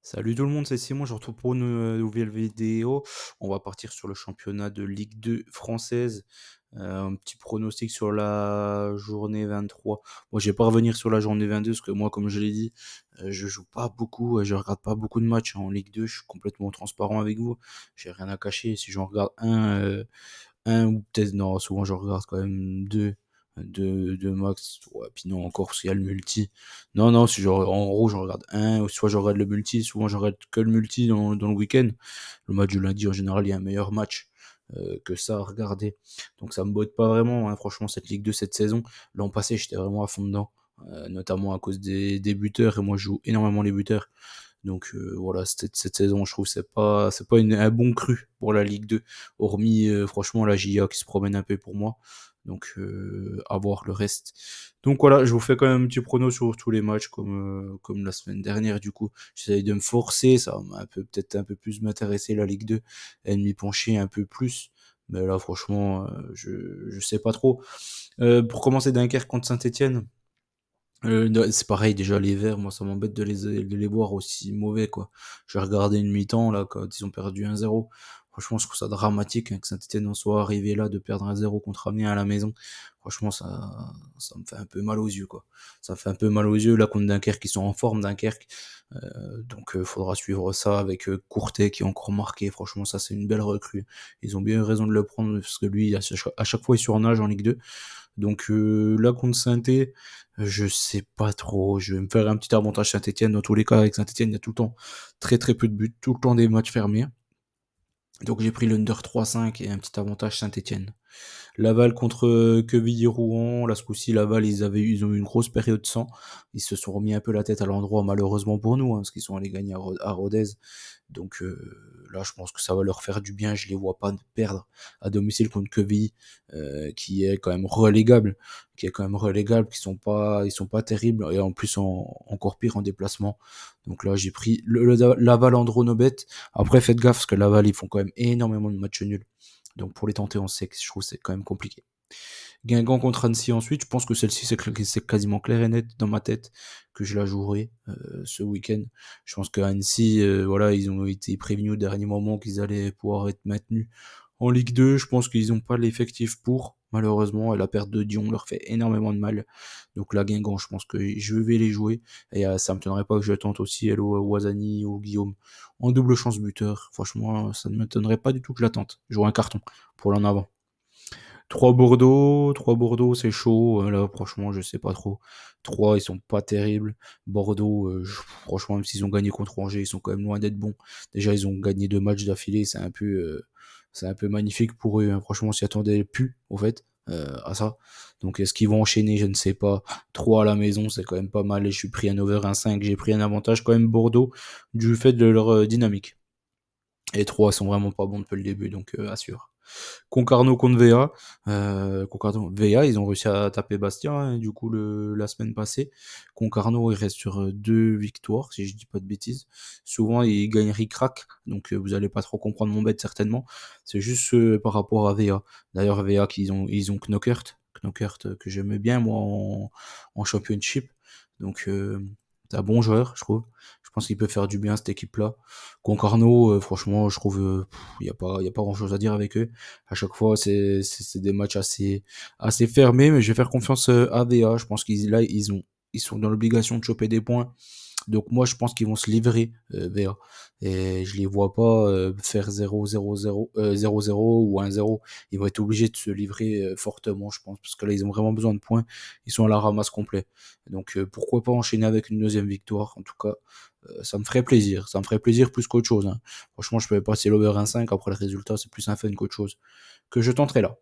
Salut tout le monde, c'est Simon, je retrouve pour une nouvelle vidéo. On va partir sur le championnat de Ligue 2 française. Un petit pronostic sur la journée 23. Moi, je vais pas revenir sur la journée 22 parce que moi, comme je l'ai dit, je joue pas beaucoup, je regarde pas beaucoup de matchs en Ligue 2. Je suis complètement transparent avec vous. J'ai rien à cacher. Si j'en regarde un ou peut-être, non, souvent je regarde quand même deux max. Ouais, puis non, encore parce qu'il y a le multi. Non, non, si genre, en gros, je regarde un, ou soit je regarde le multi, souvent je regarde que le multi dans le week-end. Le match du lundi, en général, il y a un meilleur match que ça à regarder. Donc ça me botte pas vraiment, hein, franchement, cette Ligue 2 cette saison. L'an passé, j'étais vraiment à fond dedans, notamment à cause des buteurs, et moi je joue énormément les buteurs. Donc voilà, cette saison, je trouve c'est pas un bon cru pour la Ligue 2, hormis franchement la JA qui se promène un peu pour moi. Donc à voir le reste. Donc voilà, je vous fais quand même un petit prono sur tous les matchs comme la semaine dernière. Du coup, j'essaye de me forcer, ça va peut-être un peu plus m'intéresser la Ligue 2 et de m'y pencher un peu plus. Mais là, franchement, je sais pas trop. Pour commencer, Dunkerque contre Saint-Etienne. Non, c'est pareil, déjà les Verts, moi ça m'embête de les voir aussi mauvais, quoi. J'ai regardé une mi-temps là quand ils ont perdu 1-0. Franchement, je trouve ça dramatique, hein, que Saint-Etienne en soit arrivé là de perdre 1-0 contre Amiens à la maison. Franchement, ça me fait un peu mal aux yeux, quoi. Ça me fait un peu mal aux yeux là contre Dunkerque, qui sont en forme Dunkerque. Donc faudra suivre ça avec Courtet qui est encore marqué. Franchement, ça c'est une belle recrue. Ils ont bien eu raison de le prendre parce que lui, à chaque fois, il surnage en Ligue 2. Donc là contre Saint-Étienne, je sais pas trop. Je vais me faire un petit avantage Saint-Etienne. Dans tous les cas, avec Saint-Etienne, il y a tout le temps très très peu de buts, tout le temps des matchs fermés. Donc j'ai pris l'under 3-5 et un petit avantage Saint-Etienne. Laval contre Quevilly-Rouen. Là, ce coup-ci, Laval, ils ont eu une grosse période sans. Ils se sont remis un peu la tête à l'endroit, malheureusement pour nous, hein, parce qu'ils sont allés gagner à Rodez. Donc là, je pense que ça va leur faire du bien. Je les vois pas perdre à domicile contre Quevilly, qui est quand même relégable, ils sont pas terribles, et en plus encore pire en déplacement. Donc là, j'ai pris le Laval Andronobet. Après, faites gaffe parce que Laval, ils font quand même énormément de matchs nuls. Donc pour les tenter, je trouve que c'est quand même compliqué. Guingamp contre Annecy ensuite, je pense que celle-ci c'est quasiment clair et net dans ma tête que je la jouerai ce week-end. Je pense que Annecy, voilà, ils ont été prévenus au dernier moment qu'ils allaient pouvoir être maintenus en Ligue 2. Je pense qu'ils n'ont pas l'effectif pour, malheureusement, et la perte de Dion leur fait énormément de mal. Donc là, Guingamp, je pense que je vais les jouer, et ça me m'étonnerait pas que je tente aussi Hello Wazani ou Guillaume en double chance buteur. Franchement, ça ne m'étonnerait pas du tout que je la tente. Je joue un carton pour l'en avant. Trois Bordeaux, c'est chaud. Là, franchement, je sais pas trop. Trois, ils sont pas terribles. Bordeaux, franchement, même s'ils ont gagné contre Angers, ils sont quand même loin d'être bons. Déjà, ils ont gagné 2 matchs d'affilée. C'est un peu magnifique pour eux, hein. Franchement, on s'y attendait plus, au fait, à ça. Donc, est-ce qu'ils vont enchaîner? Je ne sais pas. 3 à la maison, c'est quand même pas mal. Et je suis pris un over 1,5. J'ai pris un avantage quand même Bordeaux du fait de leur dynamique. Et 3 sont vraiment pas bons depuis le début, donc assure. Concarneau contre VA. Concarneau, VA, ils ont réussi à taper Bastia, hein, du coup, la semaine passée. Concarneau, il reste sur 2 victoires, si je dis pas de bêtises. Souvent, ils gagnent ric-rac, donc vous allez pas trop comprendre mon bet, certainement. C'est juste par rapport à VA. D'ailleurs, VA, ils ont Knockert, que j'aimais bien, moi, en championship. Donc, c'est un bon joueur, je trouve. Je pense qu'il peut faire du bien à cette équipe-là. Concarneau, franchement, je trouve, il y a pas grand-chose à dire avec eux. À chaque fois, c'est des matchs assez fermés, mais je vais faire confiance à VA. Je pense qu'ils là, ils sont dans l'obligation de choper des points. Donc moi, je pense qu'ils vont se livrer, VA. Et je les vois pas faire 0-0-0, 0-0 ou 1-0. Ils vont être obligés de se livrer fortement, je pense, parce que là, ils ont vraiment besoin de points. Ils sont à la ramasse complet. Donc pourquoi pas enchaîner avec une deuxième victoire. En tout cas, ça me ferait plaisir. Ça me ferait plaisir plus qu'autre chose, hein. Franchement, je peux passer l'over 1,5. Après, le résultat, c'est plus un fun qu'autre chose. Que je tenterai là.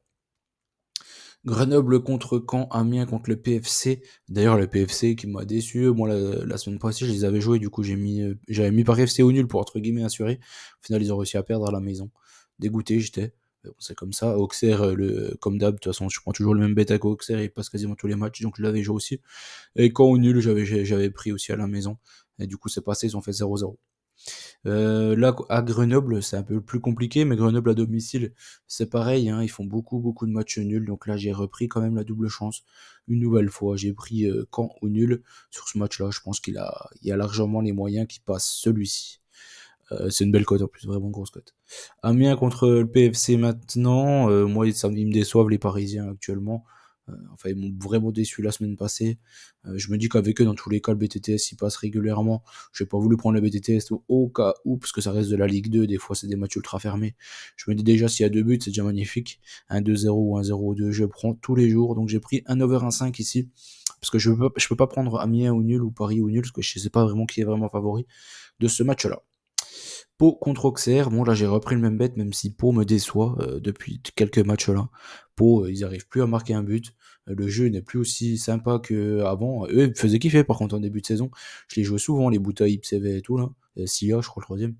Grenoble contre Caen, Amiens contre le PFC. D'ailleurs, le PFC qui m'a déçu. Moi, la semaine passée, je les avais joués. Du coup, j'avais mis par FC au nul pour entre guillemets assurer. Au final, ils ont réussi à perdre à la maison. Dégoûté, j'étais. Mais bon, c'est comme ça. Auxerre, comme d'hab, de toute façon, je prends toujours le même bêta qu'Auxerre. Il passe quasiment tous les matchs. Donc, je l'avais joué aussi. Et Caen au nul, j'avais pris aussi à la maison. Et du coup, c'est passé. Ils ont fait 0-0. Là, à Grenoble, c'est un peu plus compliqué, mais Grenoble à domicile, c'est pareil, hein, ils font beaucoup, beaucoup de matchs nuls. Donc là, j'ai repris quand même la double chance. Une nouvelle fois, j'ai pris Caen au nul sur ce match-là. Je pense il y a largement les moyens qui passent celui-ci. C'est une belle cote en plus, vraiment grosse cote. Amiens contre le PFC maintenant. Moi, ils me déçoivent les Parisiens actuellement. Enfin, ils m'ont vraiment déçu la semaine passée. Je me dis qu'avec eux, dans tous les cas, le BTTS, il passe régulièrement. J'ai pas voulu prendre le BTTS au cas où, parce que ça reste de la Ligue 2. Des fois, c'est des matchs ultra fermés. Je me dis déjà, s'il y a 2 buts, c'est déjà magnifique. Un 2-0 ou un 0-2, je prends tous les jours. Donc, j'ai pris un over 1,5 ici. Parce que je peux pas prendre Amiens au nul ou Paris au nul, parce que je sais pas vraiment qui est vraiment favori de ce match-là. Pau contre Auxerre, bon là j'ai repris le même bet, même si Pau me déçoit depuis quelques matchs là. Pau, ils arrivent plus à marquer un but. Le jeu n'est plus aussi sympa qu'avant. Eux, ils me faisaient kiffer par contre en début de saison. Je les jouais souvent, les Boutaï, Psv et tout là. Sia, je crois le troisième.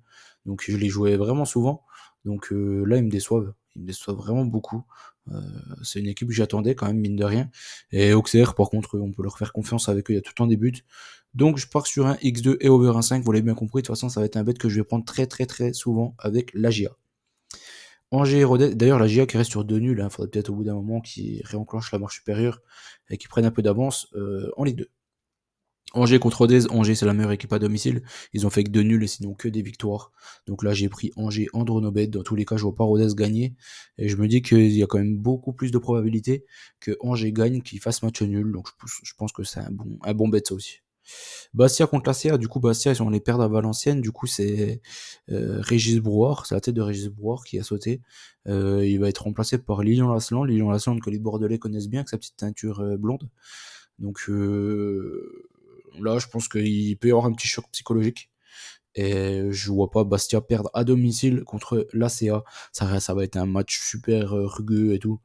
Donc je les jouais vraiment souvent. Donc là, ils me déçoivent. Ils me déçoivent vraiment beaucoup. Euh, c'est une équipe que j'attendais quand même, mine de rien. Et Auxerre, par contre, on peut leur faire confiance avec eux, il y a tout le temps des buts. Donc je pars sur un X2 et over 1,5, vous l'avez bien compris, de toute façon ça va être un bet que je vais prendre très très très souvent avec la GA. Angers et Rodez, d'ailleurs la GA qui reste sur 2 nuls, il faudrait peut-être au bout d'un moment qu'ils réenclenchent la marche supérieure et qu'ils prennent un peu d'avance en Ligue 2. Angers contre Rodez, Angers c'est la meilleure équipe à domicile, ils ont fait que 2 nuls et sinon que des victoires. Donc là j'ai pris Angers en Dronobet, dans tous les cas je vois pas Rodez gagner, et je me dis qu'il y a quand même beaucoup plus de probabilités que Angers gagne qu'il fasse match nul, donc je pense que c'est un bon bet ça aussi. Bastia contre la CA, du coup Bastia ils sont allés perdre à Valenciennes, du coup c'est Régis Brouard, c'est la tête de Régis Brouard qui a sauté. Il va être remplacé par Lilian Lasland que les Bordelais connaissent bien avec sa petite teinture blonde. Donc là je pense qu'il peut y avoir un petit choc psychologique. Et je vois pas Bastia perdre à domicile contre l'ACA. Ça va être un match super rugueux et tout.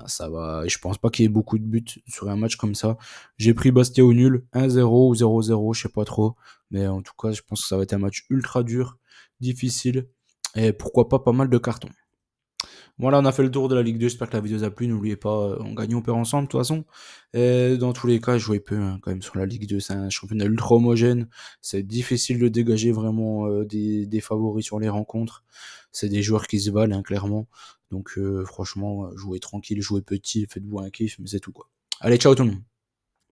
Ça va, et je pense pas qu'il y ait beaucoup de buts sur un match comme ça. J'ai pris Bastia au nul, 1-0 ou 0-0, je sais pas trop. Mais en tout cas, je pense que ça va être un match ultra dur, difficile. Et pourquoi pas mal de cartons. Voilà, on a fait le tour de la Ligue 2. J'espère que la vidéo vous a plu. N'oubliez pas, on gagne, on perd ensemble, de toute façon. Et dans tous les cas, je jouais peu hein, quand même sur la Ligue 2. C'est un championnat ultra homogène. C'est difficile de dégager vraiment des favoris sur les rencontres. C'est des joueurs qui se valent, hein, clairement. Donc, franchement, jouez tranquille, jouez petit, faites-vous un kiff, mais c'est tout, quoi. Allez, ciao tout le monde.